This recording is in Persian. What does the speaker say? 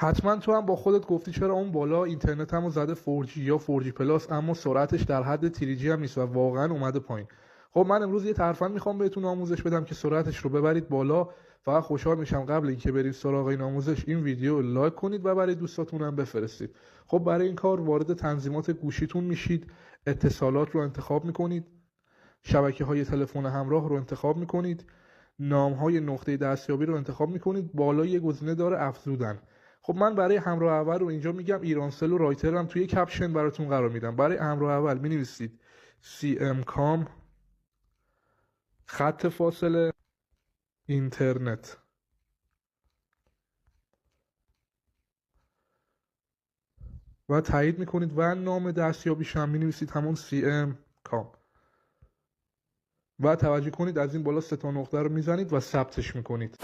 حتما تو هم با خودت گفتی چرا اون بالا اینترنت همو زده 4G یا 4G پلاس، اما سرعتش در حد 3G هم نیست و واقعا اومده پایین. خب من امروز یه ترفند میخوام بهتون آموزش بدم که سرعتش رو ببرید بالا. فقط خوشحال میشم قبل اینکه برید سراغ این آموزش این ویدیو رو لایک کنید و برای دوستاتون هم بفرستید. خب برای این کار وارد تنظیمات گوشیتون میشید، اتصالات رو انتخاب میکنید، شبکه‌های تلفن همراه رو انتخاب میکنید، نام‌های نقطه دستیابی رو انتخاب میکنید. بالا یه گزینه داره افزودن. خب من برای همراه اول رو اینجا میگم ایرانسل و رایتر هم توی کپشن براتون قرار میدم. برای همراه اول مینویسید CMCOM خط فاصله اینترنت و تایید میکنید و نام دستیابیش هم مینویسید همون CMCOM و توجه کنید از این بالا 3 تا نقطه رو میزنید و ثبتش میکنید.